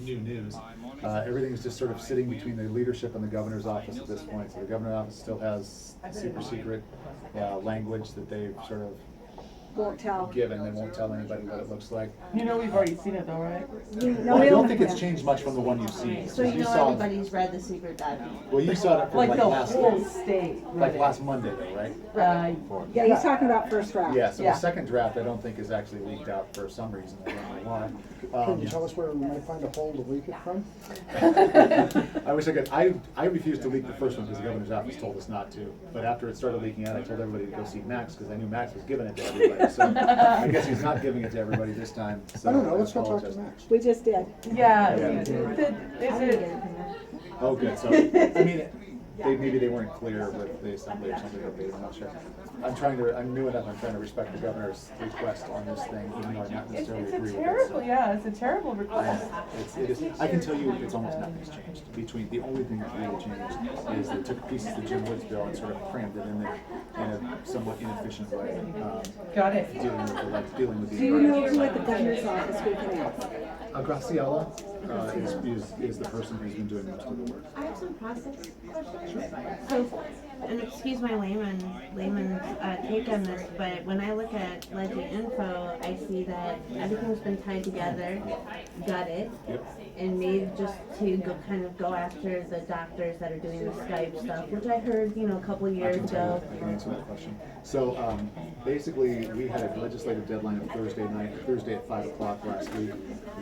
new news. Everything is just sort of sitting between the leadership and the governor's office at this point. So the governor's office still has super secret language that they've sort of won't tell. given. They won't tell anybody what it looks like. You know we've already seen it though, right? Well, I don't think it's changed much from the one you've seen. So you know everybody's read the secret document. Well, you saw it for Like like the last whole state. like last Monday though, right? Yeah, he's talking about first draft. Yeah, so Yeah. the second draft I don't think is actually leaked out for some reason. I don't know why. Can you tell us where we might find a hole to leak it from? I wish I could. I refused to leak the first one because the governor's office told us not to. But after it started leaking out, I told everybody to go see Max because I knew Max was giving it to everybody. So I guess he's not giving it to everybody this time. So I don't know, let's go talk to apologize. Max. We just did. Yeah. Yeah. Is it? Oh, good. So I mean, maybe they weren't clear with the assembly or something. I'm not sure. I'm new enough. I'm trying to respect the governor's request on this thing, even though I not necessarily It's agree a with it. terrible, So. yeah, it's a terrible request. It is. I can tell you, it's almost nothing's changed. Between the only thing that really changed is they took pieces of Jim Wood's bill and sort of crammed it in there in a somewhat inefficient way. Got it. Dealing with the. Do you know who at the governor's office we can ask? Graciela is the person who's been doing most of the work. I have some process questions. So, and excuse my layman's take on this, but when I look at Legend Info, I see that everything's been tied together, got it, Yep. and made just to go after the doctors that are doing the Skype stuff, which I heard, a couple of years ago. I can answer that question. So basically, we had a legislative deadline of Thursday at 5 o'clock last week.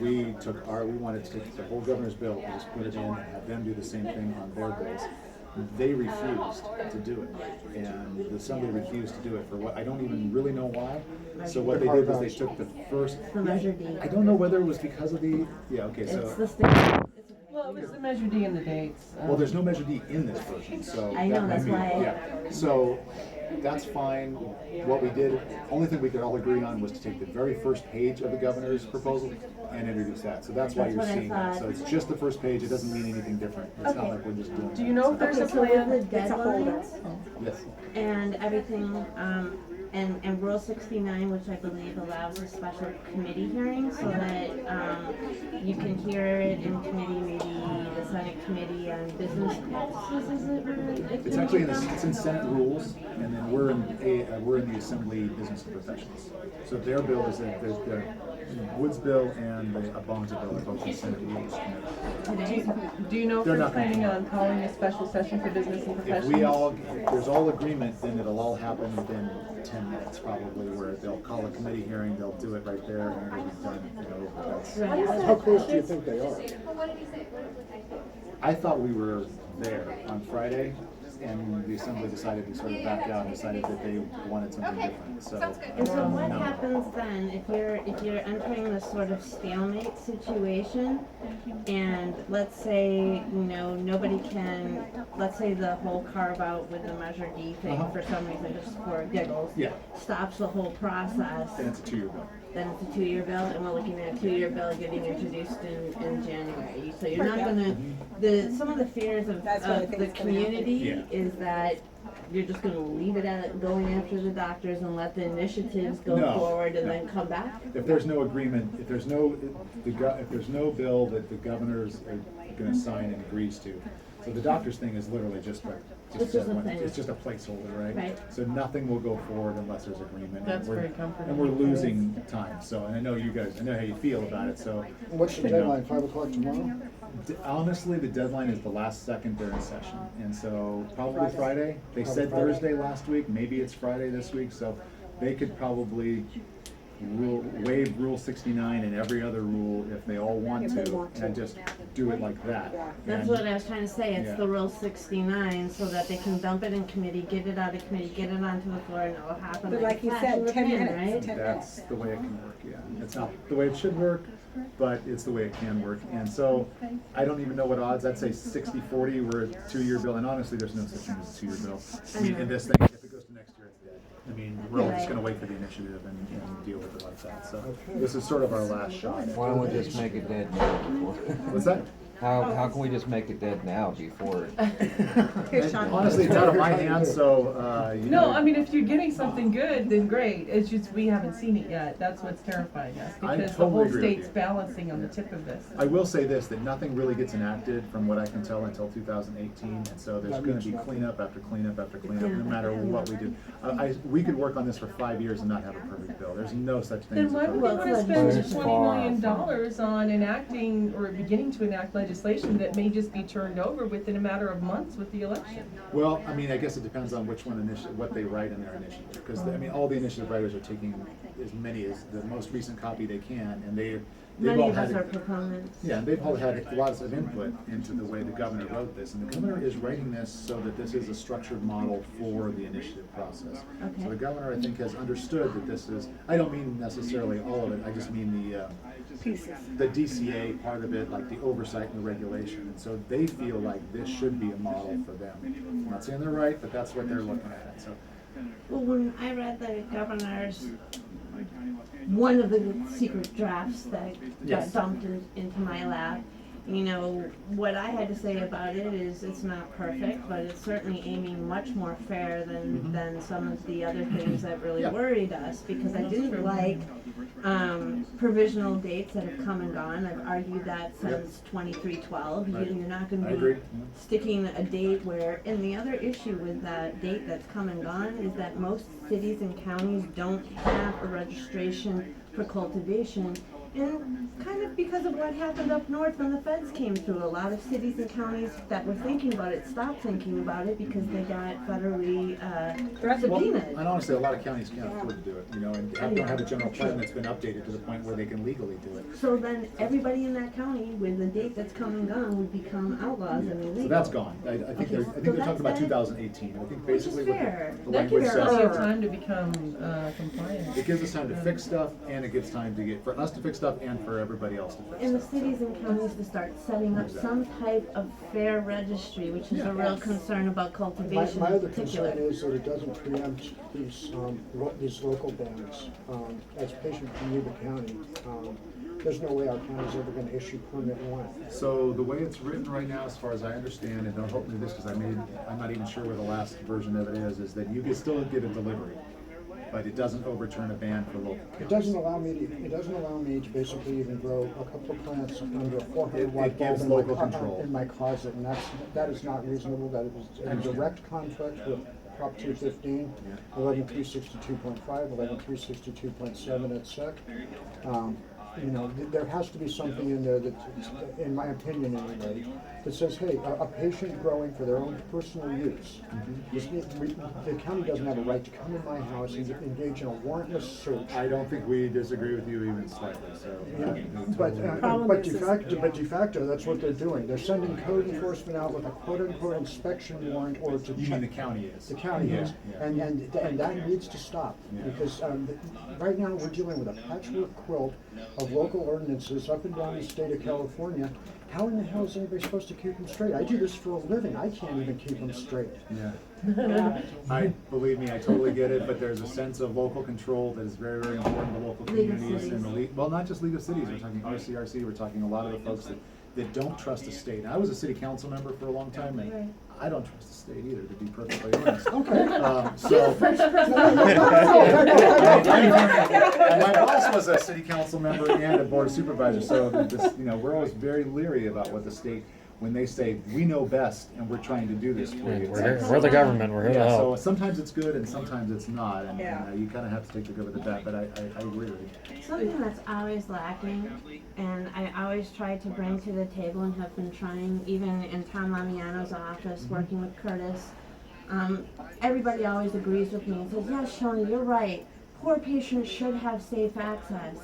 We wanted to take the whole governor's bill and just put it in and have them do the same thing on their bills. They refused to do it, and the assembly refused to do it for what I don't even really know why. So what they did was they took the first. The Measure D. I don't know whether it was because of the. Yeah. Okay. It's So. the state. Well, it was the Measure D and the dates. Well, there's no Measure D in this version, so. I know, that's why. Yeah, so that's fine. What we did, only thing we could all agree on was to take the very first page of the governor's proposal and introduce that. So that's why That's you're what I seeing that. thought. So it's just the first page. It doesn't mean anything different. It's not Okay. like we're just doing. Do you know if there's a Okay, so with the plan? It's a folder. deadlines Yes. and everything, and Rule 69, which I believe allows a special committee hearing so that you can hear it in committee, maybe the Senate Committee on Business Practices, is it? where it It's can actually be it's in Senate rules, and then we're in the Assembly Business and Professions. So their bill is there's the Woods bill and the Bonza bill are both in Senate rules. Do you know if They're they're not gonna planning come. on calling a special session for business and If professionals? if there's all agreement, then it'll all happen within 10 minutes probably, where they'll call a committee hearing, they'll do it right there, and it'll be done. That's, Right. How close do you think they are? I thought we were there on Friday, and the assembly decided to sort of back out and decided that they wanted something different. So, And so what no. happens then if you're entering this sort of stalemate situation, and let's say nobody can, let's say the whole carve out with the Measure D thing for some reason, just for giggles, Yeah. stops the whole process. And it's a 2-year bill. Then it's a 2-year bill, and we're looking at a 2-year bill getting introduced in January. So you're not gonna, some of the fears of That's what I think the is gonna happen. community Yeah. is that you're just gonna leave it at going after the doctors and let the initiatives go No, forward and no. then come back? If there's no agreement, if there's no bill that the governors are gonna sign and agrees to, so the doctor's thing is literally just It's just a thing. it's just a placeholder, right? Right. So nothing will go forward unless there's agreement. That's And we're- very comforting. And we're losing time, so, and I know you guys, I know how you feel about it, so. What's the you know, deadline, 5 o'clock tomorrow? Honestly, the deadline is the last second they're in session, and so probably Friday. They said Friday. Thursday last week, maybe it's Friday this week, so they could probably waive Rule 69 and every other rule if they all want If they to, want to. and just do it like that. Yeah. That's And- what I was trying to say, it's Yeah. the Rule 69, so that they can dump it in committee, get it out of committee, get it onto the floor, and it'll happen But like like you a flash in said, the 10 pan, minutes, right? 10 That's the way it can work, yeah. It's not the way it should work, but it's the way it can work. And so, I don't even know what odds, I'd say 60-40, we're a 2-year bill, and honestly, there's no such thing as a 2-year bill. I mean, in this thing, if it goes to next year, it's dead. I mean, we're all just gonna wait for the initiative and deal with it like that, so. This is sort of our last shot. Why don't we just make it dead now? What's that? How can we just make it dead now before? Here, Sean. Honestly, it's out of my hands, so, you know. No, I mean, if you're getting something good, then great. It's just we haven't seen it yet. That's what's terrifying us I because the totally whole agree with state's you. balancing on the tip of this. I will say this, that nothing really gets enacted, from what I can tell, until 2018, and so there's That gonna means be nothing. cleanup after cleanup after cleanup, no matter what we do. We could work on this for 5 years and not have a perfect bill. There's no such thing Then as a why would perfect we Well, want bill. to spend it's $20 far million from- on enacting or beginning to enact legislation that may just be turned over within a matter of months with the election? Well, I mean, I guess it depends on which one what they write in their initiative, because, I mean, all the initiative writers are taking as many as, the most recent copy they can, and they've Many all of us had. are proponents. Yeah, and they've all had lots of input into the way the governor wrote this, and the governor is writing this so that this is a structured model for the initiative process. Okay. So the governor, I think, has understood that this is, I don't mean necessarily all of it, I just mean Pieces. the DCA part of it, like the oversight and the regulation, and so they feel like this should be a model for them. I'm not saying they're right, but that's what they're looking at, so. Well, when I read the governor's, one of the secret drafts that Yes. got dumped into my lap, you know, what I had to say about it is it's not perfect, but it's certainly aiming much more fair than some of the other things that really Yeah. worried us, because I didn't like provisional dates that have come and gone. I've argued that since 2312. Right. You're not gonna I be agree. sticking a date where, and the other issue with that date that's come and gone is that most cities and counties don't have a registration for cultivation. And kind of because of what happened up north when the feds came through, a lot of cities and counties that were thinking about it stopped thinking about it because they got federally Well, subpoenaed. and honestly, a lot of counties can't afford to do it, you know, and don't have a general plan that's been updated to the point where they can legally do it. So then everybody in that county with a date that's come and gone would become outlaws and illegal. So that's gone. I think Okay, they're so talking that's about that. 2018. I think Which is basically what fair. the That language gives says. plenty of time to become compliant. It gives us time to fix stuff, and it gives time to for us to fix stuff and for everybody else to fix In the stuff. cities and counties to start setting up some type of fair registry, which is a real concern about cultivation My in other particular. concern is that it doesn't preempt these local bans. As patient from Yuba County, there's no way our county's ever gonna issue permit one. So the way it's written right now, as far as I understand, and don't hold me to this because I'm not even sure where the last version of it is that you can still get a delivery, but it doesn't overturn a ban for local It counties. doesn't allow me to basically even grow a couple of plants under a 400 watt It gives bulb local control. in my closet, and that is not reasonable. That is in direct conflict with Prop 215, 11362.5, 11362.7 et sec. You know, there has to be something in there that, in my opinion anyway, that says, hey, a patient growing for their own personal use, the county doesn't have a right to come in my house and engage in a warrantless search. I don't think we disagree with you even slightly, so. Yeah, we but, totally- Problem but de facto, that's what they're doing. They're sending code enforcement out with a quote-unquote inspection warrant or to You check. mean the county is? The county is, Yeah. and that needs to stop, Yeah. because, right now, we're dealing with a patchwork quilt of local ordinances up and down the state of California. How in the hell is anybody supposed to keep them straight? I do this for a living, I can't even keep them straight. Yeah. Believe me, I totally get it, but there's a sense of local control that is very, very important to local League of communities and the Cities. league, well, not just League of Cities, we're talking RCRC, we're talking a lot of the folks that don't trust the state. And I was a city council member for a long time, Right. and I don't trust the state either, to be perfectly honest. Okay. So, and my boss was a city council member and a board of supervisors, so this, you know, we're always very leery about what the state, when they say, we know best and we're trying to do this for you. We're the government, we're here to Yeah, so help. sometimes it's good and sometimes it's not, and Yeah. you kind of have to take the good with the bad, but I agree with you. Something that's always lacking, and I always try to bring to the table and have been trying, even in Tom Lamiano's office, working with Curtis. Everybody always agrees with me and says, yes, Shoni, you're right. Poor patients should have safe access.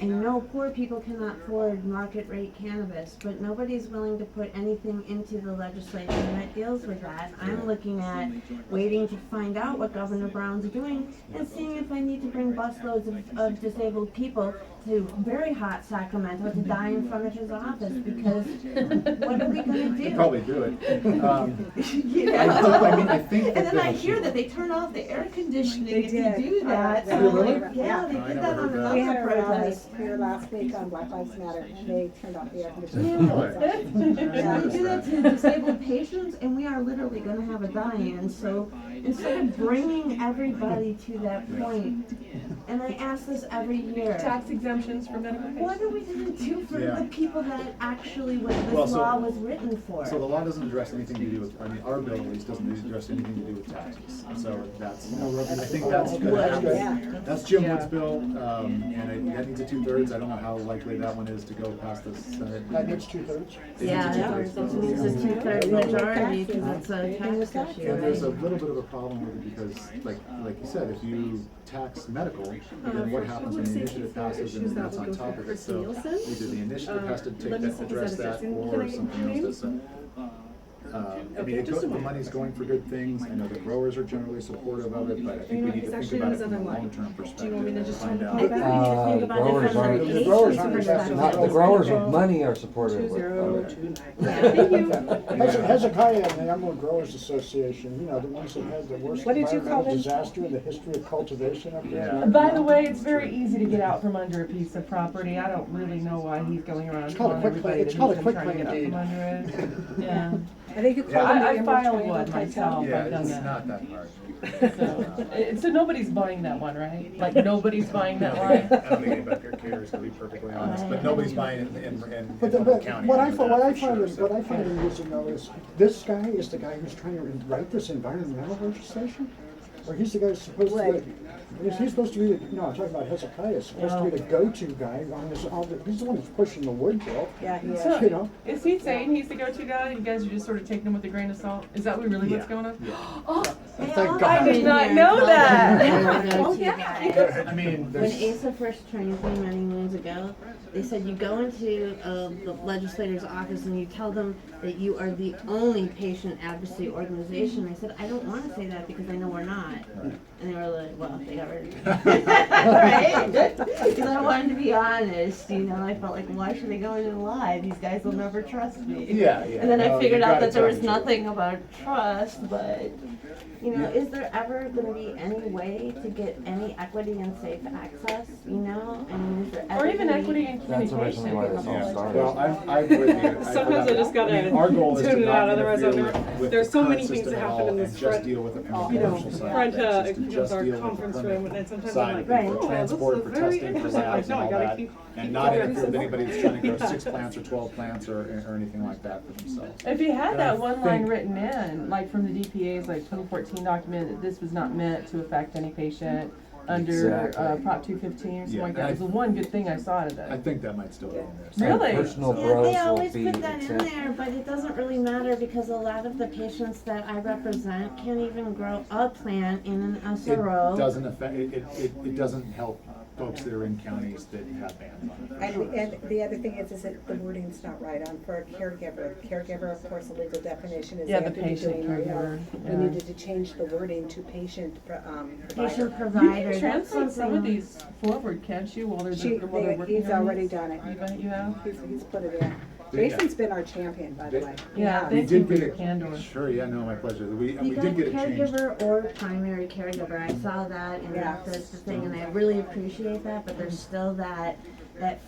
And no, poor people cannot afford market rate cannabis, but nobody's willing to put anything into the legislation that deals with that. I'm looking at waiting to find out what Governor Brown's doing and seeing if I need to bring busloads of disabled people to very hot Sacramento to die in front of his office because what are we gonna do? They'd probably do it. You know? I think And then I that- hear that they turn off the air conditioning They if you did. do that. Yeah, So really? yeah, they I did never that on heard that. We had another a rally protest. here last week on Black Lives Matter, and they turned off the air Yeah. conditioning. And they do that to disabled patients, and we are literally gonna have a die-in, so instead of bringing everybody to that point, and I ask this every year, Tax exemptions for medical what patients. are we gonna do for Yeah. the people that actually what this Well, so- law was written for? So the law doesn't address anything to do with, I mean, our bill at least doesn't address anything to do with taxes. So that's, I think that's gonna Wood. happen. That's Jim Yeah. Wood's bill, that needs a 2/3. I don't know how likely that one is to go past the Senate. That needs 2/3. Yeah, It it needs a two-thirds majority, because it's a tax issue, And there's a right? little bit of a problem with it because, like you said, if you tax medical, then what happens when the initiative passes and that's on top of it? So either the initiative has to take that, address that, or something else does. I mean, the money's going for good things. I know the growers are generally supportive of it, but I think we need to think about it from a long-term perspective. and find out. I think we need to think about it growers from an aren't- patient's the growers aren't perspective. Not the growers with money are supportive of it. Hezekiah and the Emerald Growers Association, you know, the ones that had the worst What did you call environmental them? disaster in the history of cultivation up there. Yeah. By the way, it's very easy to get out from under a piece of property. I don't really know why he's going around It's called a telling quick everybody claim- that it's he's called a been quick trying to claim get out deed. from under it. Yeah. I think you call Yeah. them the I Emerald filed Triangle one Cartel. myself. Yeah, I've done it's that. not that hard. So nobody's buying that one, right? Like nobody's buying that I one. don't think anybody here cares, to be perfectly honest, but nobody's buying it in But, Humboldt but County. what I I know find, that what I for find, sure, is- so. what I find amusing though is, this guy is the guy who's trying to write this environmental legislation? Or he's the guy who's supposed to, Right. he's supposed to be, no, I'm talking about Hezekiah, is supposed to be the go-to guy on this, he's the one who's pushing the wood bill. Yeah, he is. So, You know? is he saying he's the go-to guy and you guys are just sort of taking him with a grain of salt? Is that really what's Yeah. going on? Yeah. Oh, Thank They all God. come I in did not here know and tell that. them they're the Oh, go-to yeah, guy. because- I mean, When there's, Asa first trained me many moons ago, they said you go into the legislator's office and you tell them that you are the only patient advocacy organization. I said, I don't want to say that because I know we're not. And they were like, well, they got rid of me. Right? Because I wanted to be honest, you know, I felt like, why should I go in and lie? These guys will never trust me. Yeah, yeah. And then No, I figured you out gotta that there tell was the truth. nothing about trust, but, you know, Yeah. is there ever going to be any way to get any equity and safe access, you know? I mean, is there ever or even gonna be- equity and That's originally why this all communication. started. well, I'm with you. Sometimes I just gotta Our goal is to tune it not out, otherwise interfere I'm with there's the so current many things system that at happen all in and this just front, deal with it from a you know, commercial side. front, of things, with just our deal with the conference permit room, and sometimes side I'm of like, things, oh, for this transport, is for very testing, for interesting. labs No, and I all gotta that. keep And not going. interfere with anybody that's trying to grow 6 plants or 12 plants or anything like that for themselves. If you had And I that one line think- written in, like from the DPA's like 2014 document, that this was not meant to affect any patient under Exactly. Prop 215 or something Yeah, like that. and It was the one good thing I saw out of I that. think that might still be in there. Really? Personal Yeah, growth they will always be put that in exempt. there, but it doesn't really matter because a lot of the patients that I represent can't even grow a plant in an SRO. It doesn't affect, it doesn't help folks that are in counties that have bans on it. for sure. And the other thing is that the wording's not right on for a caregiver. Caregiver, of course, the legal definition is they Yeah, the have to be patient doing their caregiver, work. yeah. We needed to change the wording to patient, Patient provider. You provider, can that's translate some of something. these forward, can't you, while they're working He's on already these? done it. You have? He's put it in. Yeah. Jason's been our champion, by the way. Yeah, We thank did you for get your it, candor. sure, yeah, no, my pleasure. We You got did get it changed. caregiver or primary caregiver, I saw that and Yeah. that's the thing, and I really appreciate that, but there's still that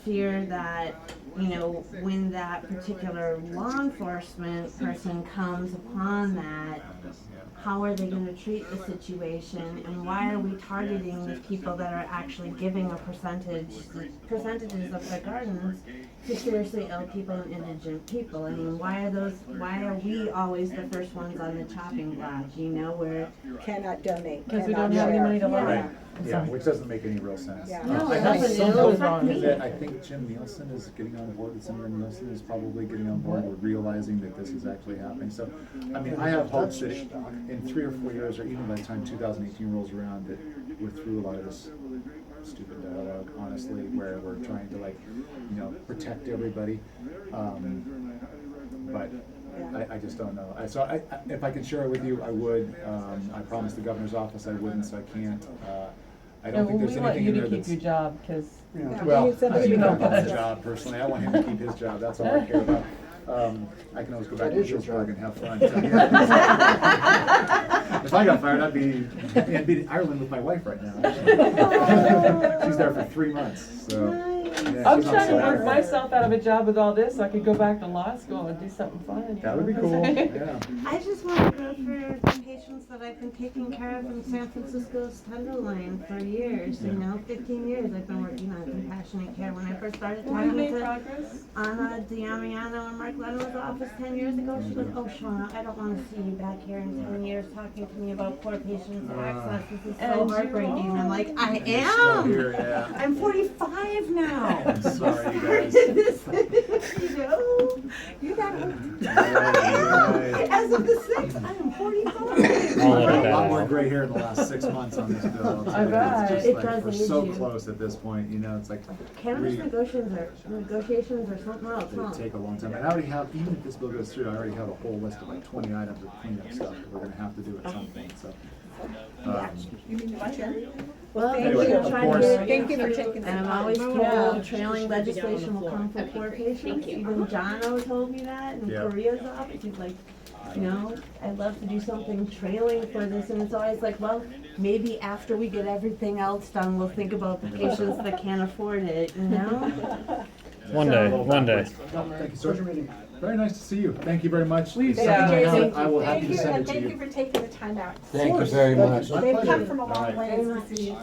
fear that, you know, when that particular law enforcement person comes upon that, how are they gonna treat the situation, and why are we targeting the people that are actually giving a percentages of their gardens to seriously ill people and indigent people? I mean, why are we always the first ones on the chopping block, you know, where, Cannot donate, Because we cannot don't have any share. money to Yeah. loan. Right, yeah, which doesn't make any real sense. Yeah. No, I it have doesn't. some It'll hope affect me. that I think Jim Nielsen is getting on board, that Senator Nielsen is probably getting on board with realizing that this is actually happening. So, I mean, I have hopes that in 3 or 4 years, or even by the time 2018 rolls around, that we're through a lot of this stupid dialogue, honestly, where we're trying to, like, you know, protect everybody. But I just don't know. If I could share it with you, I would. I promised the governor's office I wouldn't, so I can't. I don't think there's We want anything you in to there keep that's. your job, because you know. Yeah. Well, We need somebody he to can help keep his us. job personally. I want him to keep his job. That's all I care about. I can always go back That to is your Pittsburgh job. and have fun. So, yeah. If I got fired, I'd be in Ireland with my wife right now. She's there for 3 months. So yeah, I'm she's on trying to work sabbatical. myself out of a job with all this so I could go back to law school and do something fun. That would be cool. Yeah. I just want to go for the patients that I've been taking care of in San Francisco's Tenderloin for years. You know, 15 years I've been working on compassionate care. When I first started Have you talking made to progress? Anna Diamiano in Mark Leno's office 10 years ago, she goes, "Oh, Shauna, I don't want to see you back here in 10 years talking to me about poor patients and access. This is so And you heartbreaking." And I'm like, I And you're still am. here, yeah. I'm 45 now. I'm sorry, you guys. You know, You got it. Right. as of the 6th, I am 45. I'll I've edit got a that lot more out. gray hair in the last 6 months on this bill. I'll tell I you. bet. It's just It like, does we're age so you. close at this point, you know, it's like Cannabis we, negotiations are something else, huh? they take a long time. And I already have, even if this bill goes through, I already have a whole list of like 20 items of cleanup stuff that we're gonna have to do at some point, so. You mean my turn? Well, Anyway, we're of trying course- to Thank you for taking and I'm some always time. told trailing legislation will come for poor patients. Even Jono told me that in Yeah. Korea's office. He's like, you know, I'd love to do something trailing for this. And it's always like, well, maybe after we get everything else done, we'll think about the patients that can't afford it, you know? One day, one day. Oh, thank you, Social sir. meeting. Very nice to see you. Thank you very much. Please, It's yeah. something I Thank have, I will Thank happy to you, send and it to thank you. you for taking the time out. Thank you very much. My They've pleasure. come from a long All right. way to see you.